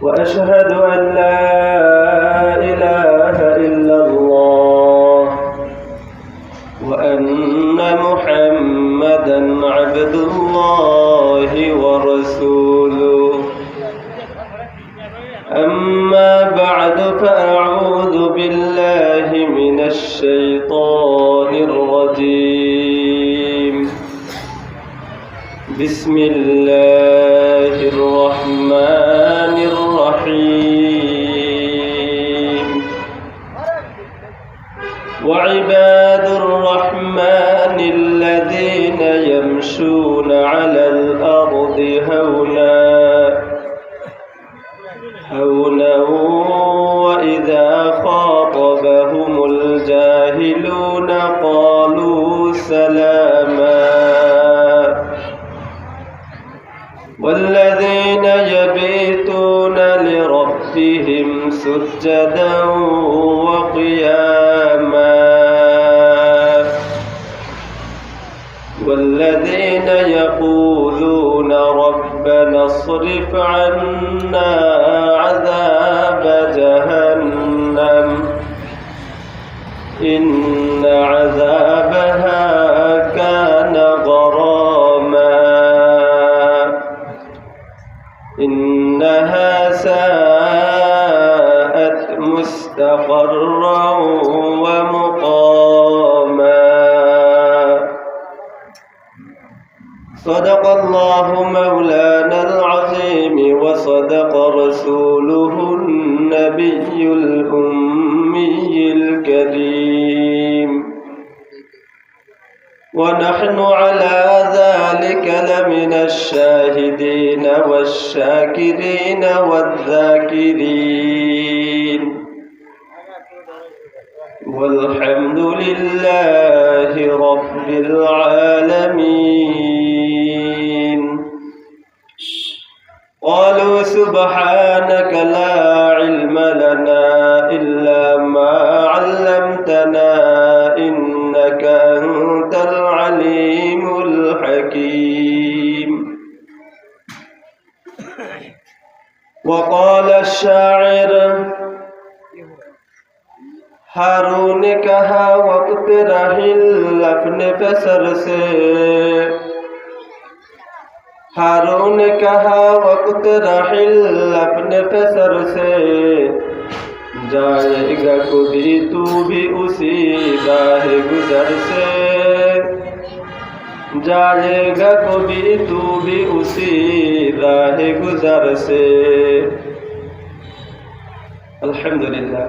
وأشهد أن لا إله إلا الله وأن محمدا عبد الله ورسوله. أما بعد فأعوذ بالله من الشيطان الرجيم. بسم الله الرحمن الرحيم. وعباد الرحمن الذين يمشون على الأرض هونا وإذا خاطبهم الجاهلون قالوا سلاما. والذين يبيتون لربهم سجدا وقياما. والذين يقولون ربنا اصرف عنا عذاب جهنم إن عذابها كان غراما إنها ساءت مستقرا ومقاما. صدق الله مولانا العظيم وصدق رسوله النبي الأمي الكريم. ونحن على ذلك لمن الشاهدين والشاكرين والذاكرين والحمد لله رب العالمين. قالوا سبحانك لا علم لنا إلا ما علمتنا إنك أنت العليم الحكيم. وقال الشاعر हारून ने कहा वक्त राहिल अपने पसर से. हारून ने कहा वक्त राहिल अपने पसर से. जाएगा कभी तू भी उसी राह गुजर से. जाएगा कभी तू भी उसी राह गुजर से. अल्हम्दुलिल्लाह।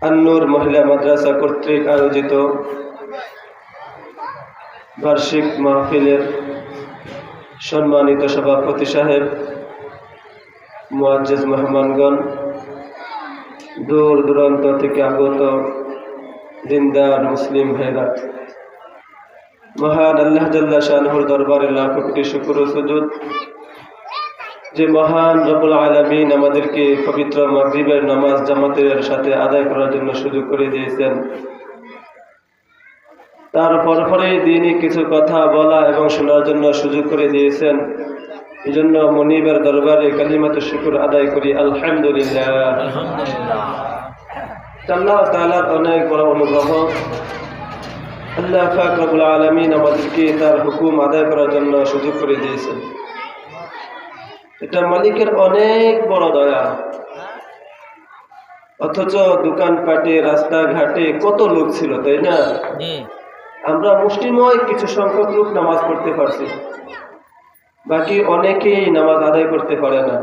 আন্নুর মহিলা মাদ্রাসা কর্তৃক আয়োজিত বার্ষিক মাহফিলের সম্মানিত সভাপতি সাহেব, মুআজ্জিজ মেহমানগণ, দূর দূরান্ত থেকে আগত দিনদার মুসলিম ভাইরা, মহান আল্লাহ জাল্লা শানুর দরবারে লাখ কোটি শুকর ও সুজুদ যে মহান রব্বুল আলামিন আমাদেরকে পবিত্র মাগরিবের নামাজ জামাতের সাথে আদায় করার জন্য সুযোগ করে দিয়েছেন। তারপর দিনই কিছু কথা বলা এবং শোনার জন্য সুযোগ করে দিয়েছেন। এই জন্য মনিবের দরবারে কালিমাতুশ শুকর আদায় করি আলহামদুলিল্লাহ। আল্লাহ তাআলার অনেক বড় অনুগ্রহ। আল্লাহ পাক রব্বুল আলামিন আমাদেরকে তার হুকুম আদায় করার জন্য সুযোগ করে দিয়েছেন। এটা মালিকের অনেক বড় দয়া। অথচ দোকানপাটে রাস্তাঘাটে কত লোক ছিল, তাই না? আমরা মুষ্টিময় কিছু সংখ্যক লোক নামাজ পড়তে পারছি, বাকি অনেকেই নামাজ আদায় করতে পারে না।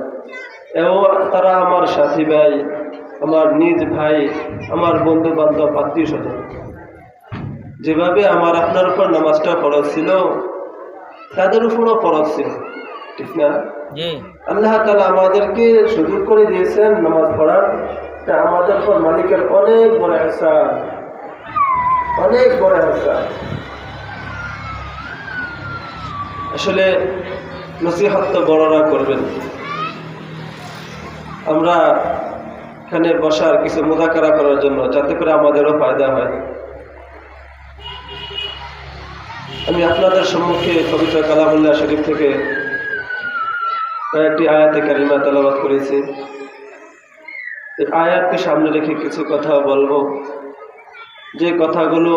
এবং তারা আমার সাথী ভাই, আমার নিজ ভাই, আমার বন্ধু বান্ধব, আত্মীয় স্বজন। যেভাবে আমার আপনার উপর নামাজটা ফরজ ছিল, তাদের উপরও ফরজ ছিল, ঠিক না? আল্লাহ তাআলা আমাদেরকে সুযোগ করে দিয়েছেন নামাজ পড়ার। তা আমাদের পর মালিকের অনেক বড় ihsan, অনেক বড় ihsan। আসলে নসিহত তো বড়রা করবেন। আমরা এখানে বসার কিছু মুযাকারা করার জন্য, যাতে করে আমাদেরও ফায়দা হয়। আমি আপনাদের সম্মুখে পবিত্র কালামুল্লাহ শরীফ থেকে কয়েকটি আয়াতে কারিমা তেলাওয়াত করেছি। এই আয়াতকে সামনে রেখে কিছু কথা বলবো, যে কথাগুলো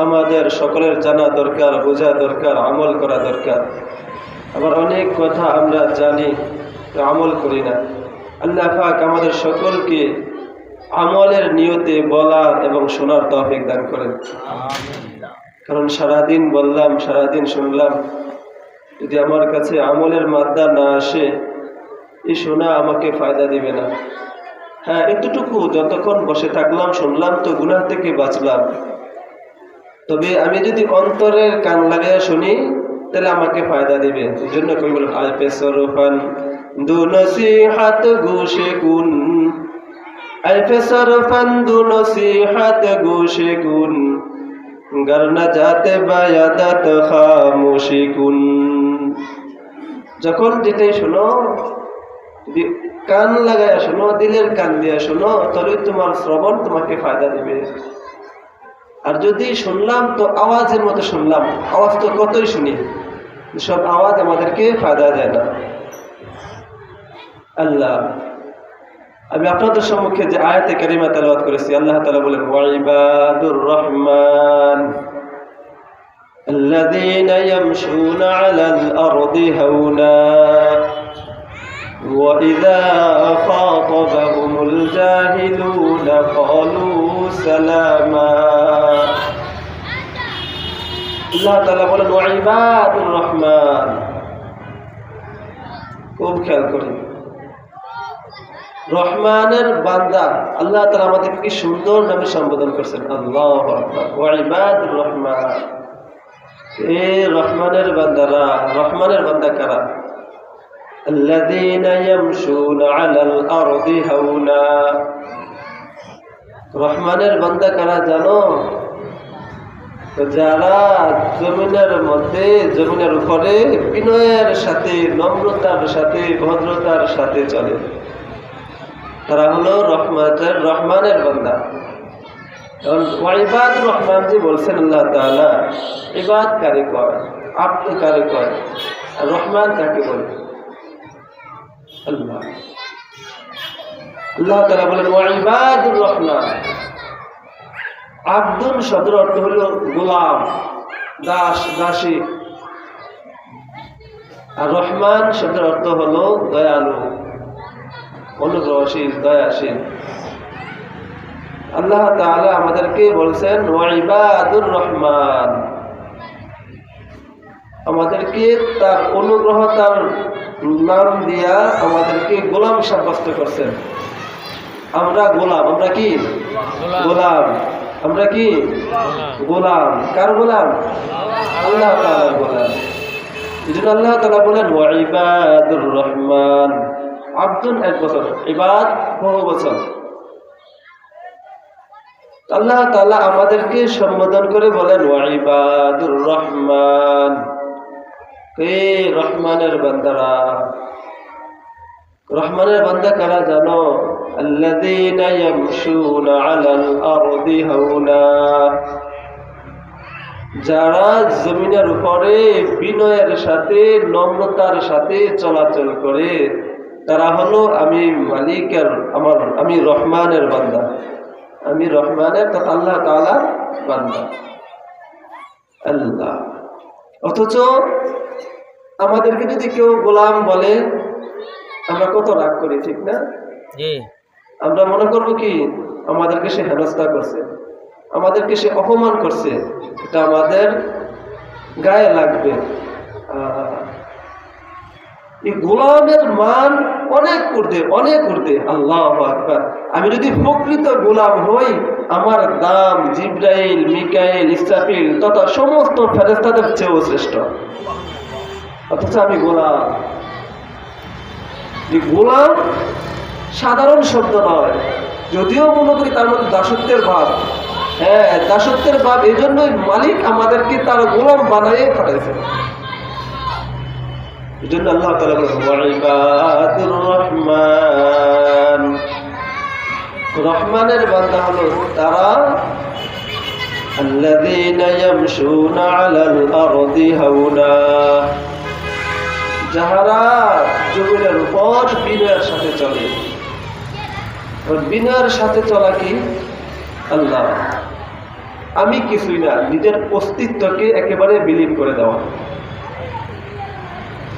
আমাদের সকলের জানা দরকার, বোঝা দরকার, আমল করা দরকার। আবার অনেক কথা আমরা জানি, আমল করি না। আল্লাহ পাক আমাদের সকলকে আমলের নিয়তে বলার এবং শোনার তৌফিক দান করেন। কারণ সারাদিন বললাম, সারাদিন শুনলাম, যদি আমার কাছে আমলের মাদ্দা না আসে, এই শোনা আমাকে ফায়দা দিবে না। হ্যাঁ, এতটুকু যতক্ষণ বসে থাকলাম, শুনলাম, তো গুনাহ থেকে বাঁচলাম। তবে আমি যদি অন্তরের কান লাগাইয়া শুনি, তাহলে আমাকে ফায়দা দিবে। এই জন্য কবি বলেন, আলপে সরফান দু নসিহাত গোশে গুন, আলপে সরফান দু নসিহাত গোশে গুন, গর না যাতে বায়াদাত খামোশি কুন। যখন যেটাই শোনো, যদি কান লাগাইয়া শোনো, দিলের কান দিয়া শোনো, তাহলে তোমার শ্রবণ তোমাকে ফায়দা দিবে। আর যদি শুনলাম তো আওয়াজের মতো শুনলাম, আওয়াজ তো কতই শুনি, সব আওয়াজ আমাদেরকে ফায়দা দেয় না। আল্লাহ, আমি আপনাদের সম্মুখে যে আয়াতে কারিমা তেলাওয়াত করেছি, আল্লাহ তাআলা বলেন, ওয়াইবাদুর রহমান الذين يمشون على الأرض هونا وإذا خاطبهم الجاهلون قالوا سلاما। আল্লাহ তাআলা বলেন, ওয়াইবাদুর রহমান। খুব খেয়াল করি, রহমানের বান্দা। আল্লাহ তাআলা আমাদের কি সুন্দর নামে সম্বোধন করছেন, আল্লাহু আকবার। ওয়াইবাদুর রহমান, এ রহমানের বান্দারা। রহমানের বান্দা কারা? আল্লাযীনা ইয়ামশুনা আলাল আরদি হাওনা। রহমানের বান্দা কারা জানো? যারা জমিনের মধ্যে, জমিনের উপরে বিনয়ের সাথে, নম্রতার সাথে, ভদ্রতার সাথে চলে, তারা হলো রহমানের বান্দা। কারণ ওয়াইবাদ রহমান যে বলছেন আল্লাহ তাআলা, ইবাদ কারে কয়, আব্দ কারে কয়, আর রহমান কাকে বলে? আল্লাহ। আল্লাহ তাআলা বলেন, ওয়াইবাদুর রহমান। আব্দুন শব্দের অর্থ হলো গোলাম, দাস, দাসী। আর রহমান শব্দের অর্থ হলো দয়ালু, অনুগ্রহশীল, দয়াশীল। আল্লাহ তাআলা আমাদেরকে বলছেন ওয়াইবাদুর রহমান। আমাদেরকে তার অনুগ্রহ, তার নাম দিয়া আমাদেরকে গোলাম সাব্যস্ত করছেন। আমরা গোলাম। আমরা কি গোলাম? আমরা কি গোলাম? কার গোলাম? আল্লাহ তাআলার গোলাম। এই জন্য আল্লাহ তাআলা বলেন ওয়াইবাদুর রহমান। আব্দুন এক বছর, ইবাদ বহু বছর। আল্লাহ তাআলা আমাদেরকে সম্বোধন করে বলেন ওয়াইবাদুর রহমান। কে রহমানের বান্দারা? রহমানের বান্দা কারা জানো? আল্লাযীনা ইয়ামশুনা আলাল আরদি হাওনা। যারা জমিনের উপরে বিনয়ের সাথে, নম্রতার সাথে চলাচল করে, তারা হলো আমি মালিকের, আমি রহমানের বান্দা। আমি রহমানের, তথা আল্লাহ তাআলার বান্দা। আল্লাহ। অথচ আমাদেরকে যদি কেউ গোলাম বলে, আমরা কত রাগ করি, ঠিক না? আমরা মনে করবো কি আমাদেরকে সে হেনস্থা করছে, আমাদেরকে সে অপমান করছে, এটা আমাদের গায়ে লাগবে। এই গোলামের মান অনেক ঊর্ধ্বে, অনেক ঊর্ধ্বে। আল্লাহু আকবার। আমি যদি প্রকৃত গোলাম হই, আমার দাম জিবরাইল, মিকাইল, ইসরাফিল তথা সমস্ত ফেরেশতাদের চেয়েও শ্রেষ্ঠ। অথচ আমি গোলাম। এই গোলাম সাধারণ শব্দ নয়, যদিও মনে করি তার মধ্যে দাসত্বের ভাব। হ্যাঁ, দাসত্বের ভাব। এই জন্যই মালিক আমাদেরকে তার গোলাম বানাইয়ে পাঠাইছে। এই জন্য আল্লাহ তাআলা বলেন ওয়াইবাদুর রহমান। রহমানের বান্দা হলো তারা আল্লাযীনা ইয়ামশুনা আলাল আরদি হাওনা, যাহারা জমিনের উপর বিনয়ের সাথে চলে। বিনয়ের সাথে চলা কি? আল্লাহ আমি কিছুই না, নিজের অস্তিত্বকে একেবারে বিলীন করে দেওয়া।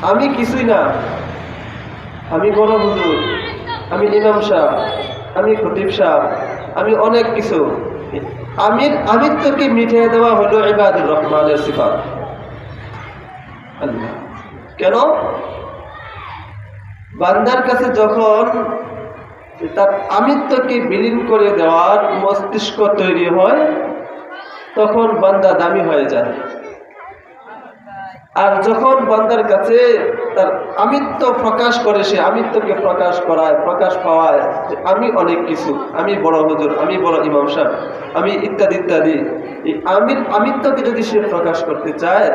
আমি কিছুই না, আমি বড় হুজুর, আমি ইমাম সাহেব, আমি খতিব সাহেব, আমি অনেক কিছু। আমিত্বকে মিটিয়ে দেওয়া হলো ইবাদুর রহমানের সিফাত। আল্লাহ কেন? বান্দার কাছে যখন তার আমিত্বকে বিলীন করে দেওয়ার মস্তিষ্ক তৈরি হয়, তখন বান্দা দামি হয়ে যায়। আর যখন বান্দার কাছে তার আমিত্ব প্রকাশ করে, সে আমিত্বকে প্রকাশ করায়, প্রকাশ পাওয়ায় যে আমি অনেক কিছু, আমি বড় হুজুর, আমি বড় ইমাম সাহেব, আমি ইত্যাদি ইত্যাদি, এই আমিত্বকে যদি সে প্রকাশ করতে চায়,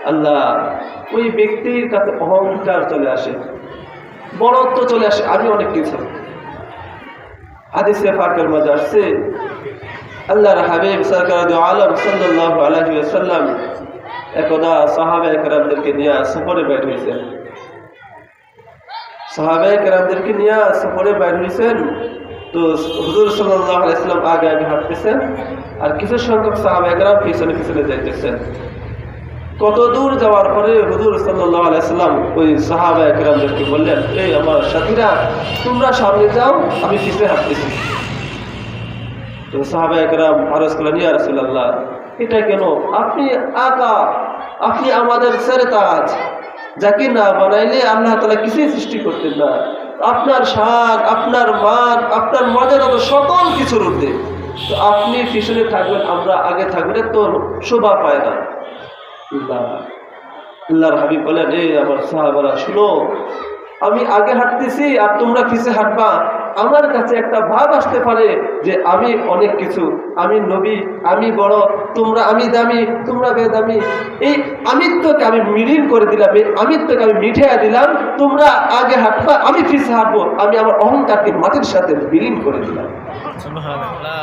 আল্লাহ ওই ব্যক্তির কাছে অহংকার চলে আসে, বড়ত্ব চলে আসে, আমি অনেক কিছু। হাদিসে পাকের মধ্যে আসছে, আল্লাহর হাবিব সরকার দু আলম সাল্লাল্লাহু আলাইহি ওয়াসাল্লাম একদা সাহাবায়ে কেরামদেরকে নিয়ে সফরে বের হয়েছেন। সাহাবায়ে কেরামদেরকে নিয়ে সফরে বের হয়েছেন, তো হুজুর সাল্লাল্লাহু আলাইহি ওয়াসাল্লাম আগে আগে হাঁটতেছেন, আর কিছু সংখ্যক সাহাবায়ে কেরাম পিছনে পিছনে যাইতেছেন। কত দূর যাওয়ার পরে হুজুর সাল্লাল্লাহু আলাইহি ওয়াসাল্লাম ওই সাহাবায়ে কেরামদেরকে বললেন, এই আমার সাথীরা, তোমরা সামনে যাও, আমি পিছনে হাঁটতেছি। তো সাহাবায়ে কেরাম আরজ করলেন, ইয়া রাসূলুল্লাহ, এটা কেন? আপনি আকা, আপনি আমাদের সেরতাজ, যাকে না বানাইলে আল্লাহ তাআলা কিছুই সৃষ্টি করতেন না। আপনার শান, আপনার মান, আপনার মর্যাদা তো সকল কিছুর ঊর্ধ্বে, তো আপনি পিছনে থাকবেন, আমরা আগে থাকলে তো শোভা পায় না। আল্লাহর হাবিব বলেন, এই আমার সাহাবারা শুনো, আমি আগে হাঁটতেছি আর তোমরা পিছে হাঁটবা। আমার কাছে একটা ভাব আসতে পারে যে আমি অনেক কিছু, আমি নবী, আমি বড়, তোমরা, আমি দামি, তোমরা বেদামি। এই আমিত্বকে আমি মিলিন করে দিলাম, এই আমিত্বকে আমি মিঠাইয়া দিলাম। তোমরা আগে হাঁটবা, আমি পিছে হাঁটবো, আমি আমার অহংকারকে মাটির সাথে বিলীন করে দিলাম।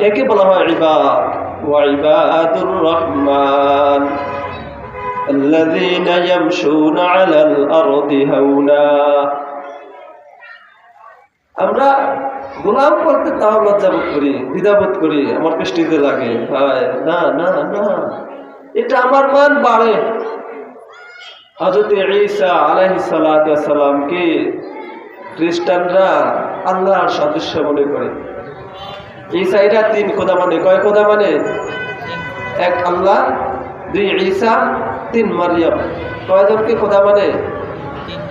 একে বলা হয় ইবাদ ওয়া ইবাদুর রহমান আল্লাযীনা ইয়ামশুনা আলাল আরদি হাওনা। আমরা গোলাম করতে তাও লজ্জাবোধ করি, দ্বিধাবোধ করি, আমার কৃষ্টিতে লাগে, না না না, এটা আমার মান বাড়ে। হযরত ঈসা আলাইহিস সালাতু ওয়াস সালামকে খ্রিস্টানরা আল্লাহর সদস্য মনে করে। ঈসা এরা তিন খোদা মানে, কয় খোদা মানে? এক আল্লাহ, দুই ঈসা, তিন মারইয়াম। কয়জনকে খোদা মানে?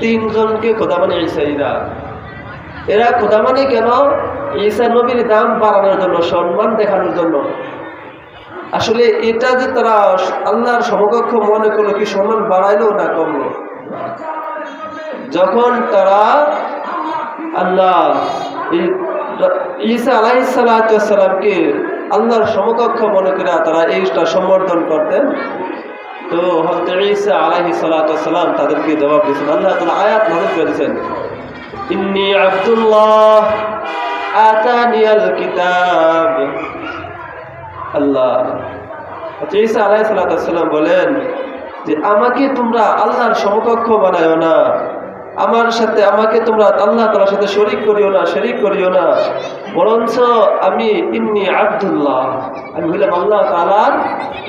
তিনজনকে খোদা মানে ঈসাইরা। এরা খোদা মানে কেন? ঈসা নবীর দাম বাড়ানোর জন্য, সম্মান দেখানোর জন্য। আসলে এটা যে তারা আল্লাহর সমকক্ষ মনে করলো, কি সম্মান বাড়াইলো না কমলো? যখন তারা আল্লাহ ঈসা আলাইহিস সালাতু ওয়াস সালামকে আল্লাহর সমকক্ষ মনে করে তারা এইটা সম্বর্ধন করতেন, তো হযরত ঈসা আলাইহিস সালাতু ওয়াস সালাম তাদেরকে জবাব দিয়েছেন। আল্লাহ তাআলা আয়াত নাযিল করেছেন, ইন্নী আব্দুল্লাহ আতানিয়াল কিতাব। আল্লাহ ঈসা আলাইহিস সালাতু ওয়াস সালাম বলেন যে আমাকে তোমরা আল্লাহর সমকক্ষ বানায়ো না, আমার সাথে আমাকে তোমরা আল্লাহ তাআলার সাথে শরীক করিও না, বরঞ্চ আমি ইন্নী আব্দুল্লাহ, আমি হলাম আল্লাহ তাআলার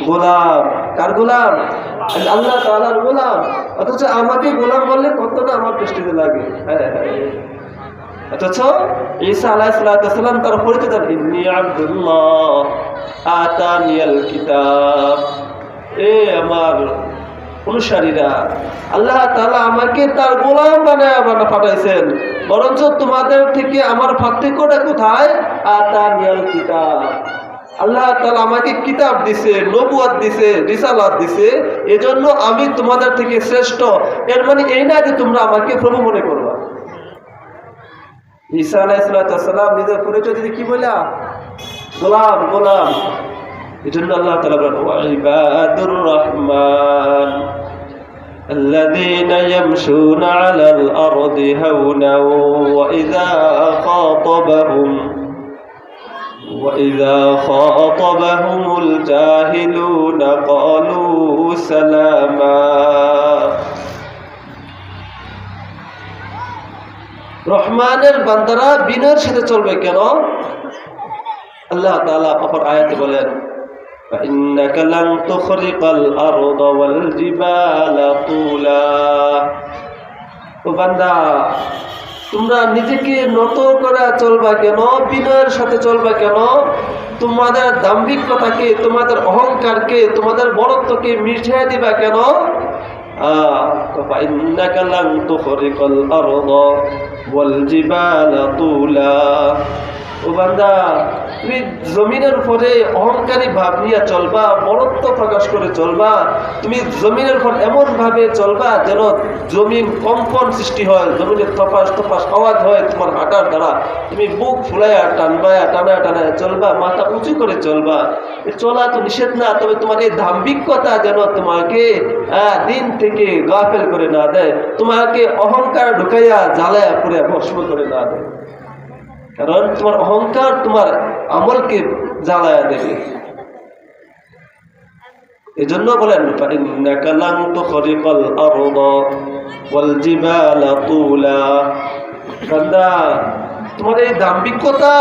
গোলাম। কার গোলাম? আল্লাহ তাআলার গোলাম। অথচ আমাকে গোলাম বললে কত না আমার কৃষ্টিতে লাগে। অথচ ঈসা আলাইহিস সালাতু ওয়াস সালাম তার পরিচয় দেন, ইন্নী আব্দুল্লাহ আতানিয়াল কিতাব। এ আমার অনুসারীরা, আল্লাহ তাআলা আমাকে তার গোলাম বানায় পাঠাইছেন, বরঞ্চ তোমাদের থেকে আমার পার্থক্যটা কোথায়? আতানিয়াল কিতাব। আল্লাহ তাআলা আমাকে কিতাব দিছে, নবুয়ত দিছে, রিসালাত দিছে, এজন্য আমি তোমাদের থেকে শ্রেষ্ঠ। এর মানে এই না যে তোমরা আমাকে প্রভু মনে করবা। ঈসা আলাইহিস সালাম নিজের পরিচয় দিতে কি বললা? গোলাম, গোলাম। এজন্য আল্লাহ তাআলা বলেন, ওয়া ইবাদুর রহমান আল্লাযীনা ইয়ামশুনা আলাল আরদি হাওনা ওয়া ইযা খাতাবাহুমুল জাহিলুনা ক্বালু সালামা। রহমানের বান্দারা বিনয়ের সাথে চলবে কেন? আল্লাহ তাআলা অপর আয়াতে বলেন, فإنك لن تخرق الأرض والجبال طولا। ও বান্দা, তোমরা নিজেকে নত করে চলবা কেন? বিনয়ের সাথে চলবা কেন? তোমাদের দাম্ভিকতাকে, তোমাদের অহংকারকে, তোমাদের বড়ত্বকে মিটিয়ে দিবা কেন? فإنك لن تخرق الأرض والجبال طولا। ও বান্দা, তুমি জমিনের উপরে অহংকারী ভাব নিয়ে চলবা, বড়ত্ব প্রকাশ করে চলবা। তুমি জমিনের উপর এমন ভাবে চলবা যেন জমিন কম্পন সৃষ্টি হয়, জমিনের তপাস তপাস আওয়াজ হয় তোমার হাঁটার দ্বারা। তুমি বুক ফুলাইয়া টানবায়া টানা টানা চলবা, মাথা উঁচু করে চলবা। চলা তো নিষেধ না, তবে তোমার এই দাম্ভিকতা যেন তোমাকে দিন থেকে গাফেল করে না দেয়, তোমাকে অহংকার ঢুকাইয়া জ্বালায়া পুরে ভস্ম করে না দেয়। কারণ তোমার অহংকার তোমার আমলকে জ্বালায়া দেবে। এই জন্য বলেন, ফাইন্নাকা লান তুখরিকাল আরদ ওয়াল জিবালা তুলা। বান্দা, তোমার এই দাম্ভিকতা,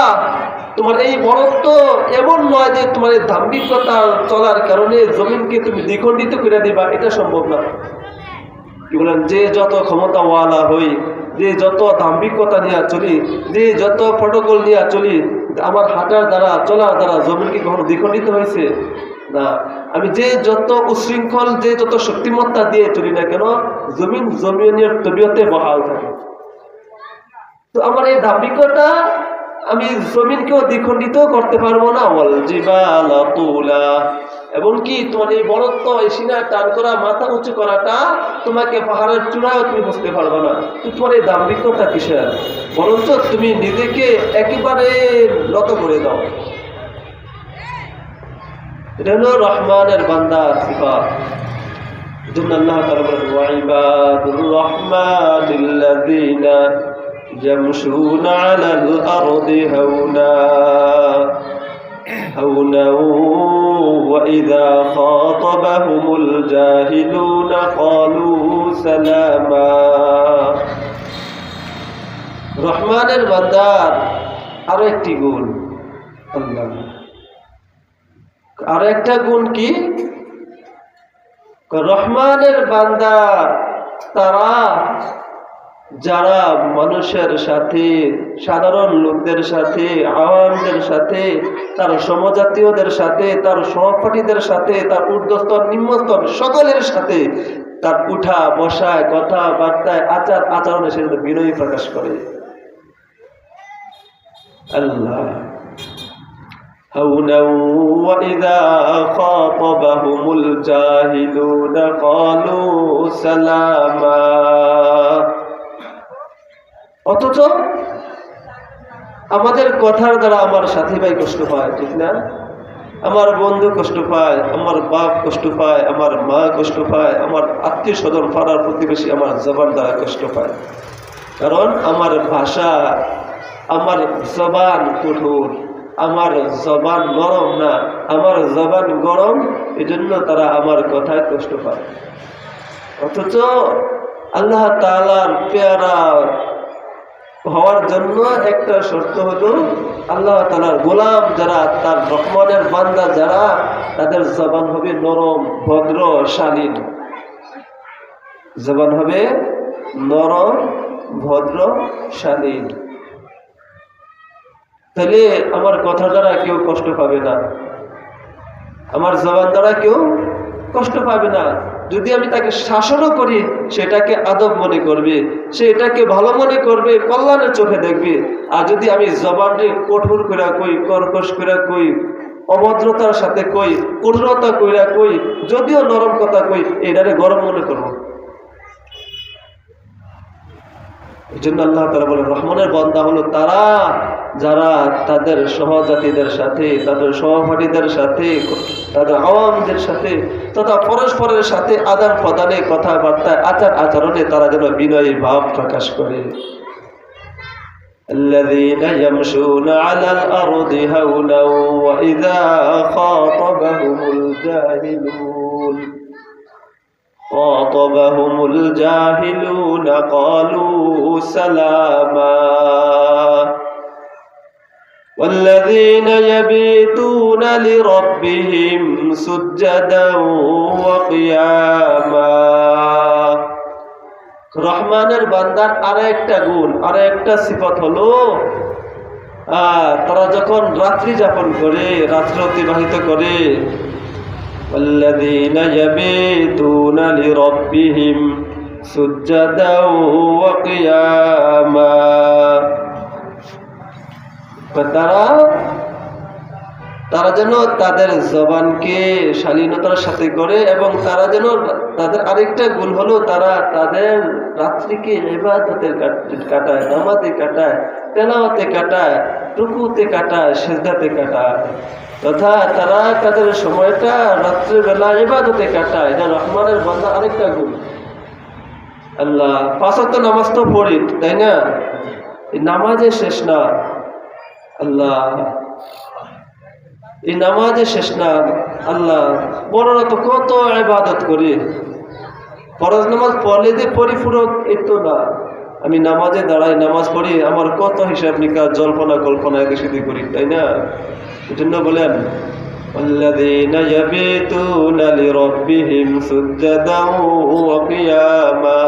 তোমার এই বড়ত্ব এমন নয় যে তোমার এই দাম্ভিকতা চলার কারণে জমিনকে তুমি দ্বিখণ্ডিত করে দিবা, এটা সম্ভব না। কি বলেন, যে যত ক্ষমতাওয়ালা হই, যে যত দাম্ভিকতা নিয়ে চলি, যে যত প্রটোকল নিয়ে চলি, আমার হাঁটার দ্বারা চলার দ্বারা জমিন কি কখনো দ্বিখণ্ডিত হয়েছে? না। আমি যে যত উশৃঙ্খল, যে যত শক্তিমত্তা দিয়ে চলি না কেন, জমিন জমিনের তবিয়তে বহাল থাকে। তো আমার এই দাম্ভিকতা আমি জমিনকেও দ্বিখণ্ডিত করতে পারবো না। ওয়াল জিবালা তুলা, এবং কি তোমার এই বড়ত্ব, এই সিনা টান করা, মাথা উঁচু করাটা তোমাকে পাহাড়ের চূড়ায় তুমি বুঝতে পারবে না। তোমার এই দাম্ভিকতা কিসের? বরঞ্চ তুমি নিজেকে একেবারে নত করে দাও। এটা হলো রহমানের বান্দার সিফাত। এজন্য আল্লাহ তাআলা বলেন, ওয়া ইবাদুর রাহমানিল্লাযীনা ইয়ামশুনা আলাল আরদি হাওনা হাওনা ওয়া ইযা খাতাবাহুমুল জাহিলুনা ক্বালু সালামা। রহমানের বান্দার আরো একটি গুণ, আল্লাহ আর একটা গুণ কি? রহমানের বান্দা তারা যারা মানুষের সাথে, সাধারণ লোকদের সাথে, আওয়ামদের সাথে, তার সমজাতীয়দের সাথে, তার সহপাঠীদের সাথে, তার ঊর্ধ্বস্তর নিম্নস্তর সকলের সাথে তার উঠা বসায়, কথাবার্তায়, আচার আচরণে সে বিনয়ী প্রকাশ করে। আল্লাহ হাওনা ওয়া ইযা খাতাবাহুমুল জাহিলুনা ক্বালু সালামা। অথচ আমাদের কথার দ্বারা আমার সাথী ভাই কষ্ট পায়, ঠিক না? আমার বন্ধু কষ্ট পায়, আমার বাপ কষ্ট পায়, আমার মা কষ্ট পায়, আমার আত্মীয় স্বজন, পাড়ার প্রতিবেশী আমার জবান দ্বারা কষ্ট পায়। কারণ আমার ভাষা, আমার জবান কঠোর, আমার জবান নরম না, আমার জবান গরম। এজন্য তারা আমার কথায় কষ্ট পায়। অথচ আল্লাহ তাআলার পেয়ারা হওয়ার জন্য একটা শর্ত হলো, আল্লাহ তাআলার গোলাম যারা, তার রহমানের বান্দা যারা, তাদের জবান হবে নরম, ভদ্র, শালীন। জবান হবে নরম, ভদ্র, শালীন। তাহলে আমার কথা দ্বারা কেউ কষ্ট পাবে না, আমার জবান দ্বারা কেউ কষ্ট পাবে না। যদি আমি তাকে শাসনও করি, সেটাকে আদব মনে করবে, সে এটাকে ভালো মনে করবে, কল্যাণের চোখে দেখবে। আর যদি আমি জবানকে কঠোর করে কই, কর্কশ করে কই, অভদ্রতার সাথে কই, কঠোরতা কইরা কই, যদিও নরম কথা কই, এটাকে গরম মনে করবো। এই জন্য আল্লাহ তাআলা বলেন, রহমানের বান্দা হলো তারা যারা তাদের সহজাতিদের সাথে, তাদের সহপাঠীদের সাথে, তাদের আওয়ামদের সাথে তথা পরস্পরের সাথে আদান প্রদানে, কথাবার্তায়, আচার আচরণে তারা যেন বিনয়ী ভাব প্রকাশ করে। الذين يمشون على الأرض هونا وإذا خاطبهم الجاهلون خاطبهم الجاهلون قالوا سلاما والذين يبيتون لربهم سجدا وقياما রহমানের বান্দার আরেকটা গুণ, আরেকটা সিফত হলো তারা যখন রাত্রি যাপন করে, রাত্রি অতিবাহিত করে, والذين يبيتون لربهم سجدا وقياما তারা যেন তাদের জবানকে শালীনতার সাথে করে, এবং তারা যেন তাদের আরেকটা গুণ হলো তারা তাদের রাত্রিকে ইবাদতে কাটায়, নামাজে কাটায়, তেলাওয়াতে কাটায়, রুকুতে কাটায়, সিজদাতে কাটায়, তথা তারা তাদের সময়টা রাত্রিবেলা ইবাদতে কাটায়। এটা রহমানের বান্দা আরেকটা গুণ। আল্লাহ পাঁচ ওয়াক্ত নামাজ তো পড়ি, তাই না? এই নামাজে শেষ না আল্লাহ, এই নামাজে শেষ না আল্লাহ। বড়রা তো কত ইবাদত করি, ফরজ নামাজ পড়লে যে পরিপূরক এই তো না। আমি নামাজে দাঁড়াই, নামাজ পড়ি, আমার কত হিসাব নিকাশ, জল্পনা কল্পনা এদিক সেদিক করি, তাই না? এই জন্য বলেন الذين يبيتون لربهم سجدا وقياما।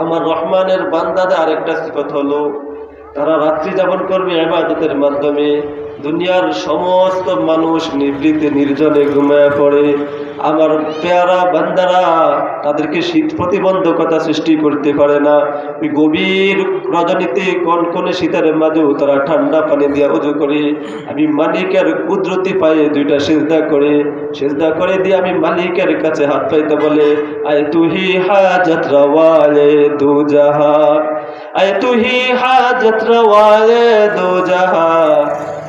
আমার রহমানের বান্দাদের আরেকটা সিফত হলো তারা রাত্রি যাপন করবে ইবাদতের মাধ্যমে। দুনিয়ার সমস্ত মানুষ নিভৃতে নির্জনে ঘুমায় পড়ে, আমার পেয়ারা বান্দারা তাদেরকে শীত প্রতিবন্ধকতা সৃষ্টি করতে পারে না। ওই গভীর রজনীতে কনকনে শীতের মাঝেও তারা ঠান্ডা পানি দিয়ে ওযু করে, আমি মালিকের কুদরতি পায়ে দুইটা সিজদা করে দিয়ে আমি মালিকের কাছে হাত পাইতে বলে, আয় তুহি হাজত রওয়ালে দু জাহা, আয় তুহি হাজত রওয়ালে দু জাহা,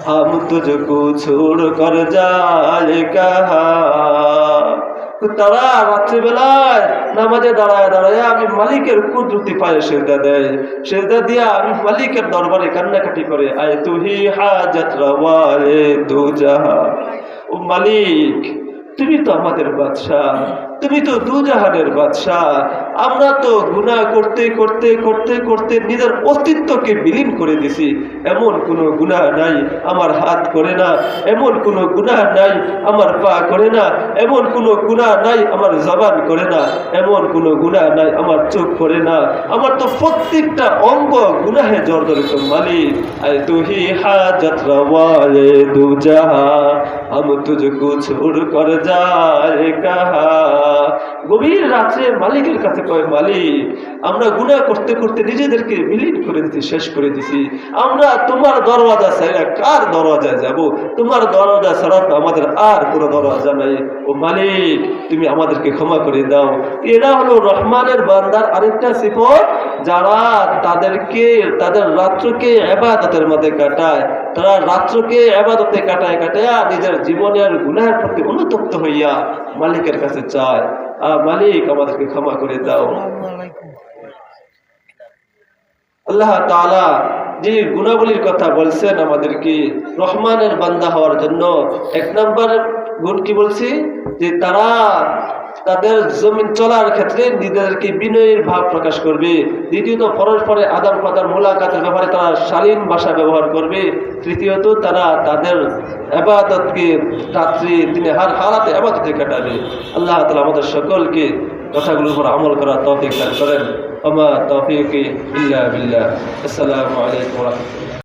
हम तुझको छोड़ कर जाए कहा। তারা রাত্রিবেলায় নামাজে দাঁড়ায় দাঁড়ায় আমি মালিকের কুদরতি পায়ে সিজদা দেয়, সিজদা দিয়া আমি মালিকের দরবারে কান্নাকাটি করে, আয় তুহি হাজত রওয়ালে দু জাহা, ও মালিক তুমি তো আমাদের বাদশাহ, তুমি তো দুজাহানের বাদশাহ। আমরা তো গুনাহ করতে করতে করতে করতে নিজের অস্তিত্বকে বিলীন করে দিছি। এমন কোনো গুনাহ নাই আমার হাত করে না, এমন কোনো গুনাহ নাই আমার পা করে না, এমন কোনো গুনাহ নাই আমার জবান করে না, এমন কোনো গুনাহ নাই আমার চোখ করে না। আমার তো প্রত্যেকটা অঙ্গ গুনাহে জর্জরিত। মালিক আয় তুহি হাজত রওয়ালে দু জাহা, हम तुझको छोड़ कर जाए कहा। গভীর রাত্রে মালিকের কাছে কয়, মালিক আমরা গুনাহ করতে করতে নিজেদেরকে বিলীন করে দিছি, শেষ করে দিছি। আমরা তোমার দরওয়াজা ছাড়া কার দরওয়াজায় যাব? তোমার দরওয়াজা ছাড়া তো আমাদের আর কোনো দরওয়াজা নাই। ও মালিক তুমি আমাদেরকে ক্ষমা করে দাও। এরা হলো রহমানের বান্দার আরেকটা সিফত, যারা তাদের রাত্রকে ইবাদতের মধ্যে কাটায়। তারা রাত্রকে ইবাদতে কাটায় কাটায় নিজের জীবনের গুনাহের প্রতি অনুতপ্ত হইয়া মালিকের কাছে চায়, মালিক আমাদেরকে ক্ষমা করে দাও। আল্লাহ তাআলা যে গুণাবলীর কথা বলছেন আমাদেরকে রহমানের বান্দা হওয়ার জন্য, এক নম্বর গুণ কি বলছি? যে তারা তাদের জমিন চলার ক্ষেত্রে নিজেদেরকে বিনয়ের ভাব প্রকাশ করবে। দ্বিতীয়ত পরস্পরে আদান প্রদান মোলাকাতের ব্যাপারে তারা শালীন ভাষা ব্যবহার করবে। তৃতীয়ত তারা তাদের ইবাদতকে রাত্রি দিনে হার হারাতে ইবাদতে কাটাবে। আল্লাহ তাআলা আমাদের সকলকে কথাগুলোর উপর আমল করার তৌফিক দান করেন। ওমা তৌফিকি ইল্লা বিল্লাহ। আসসালামু আলাইকুম ওয়া রাহমাতুল্লাহ।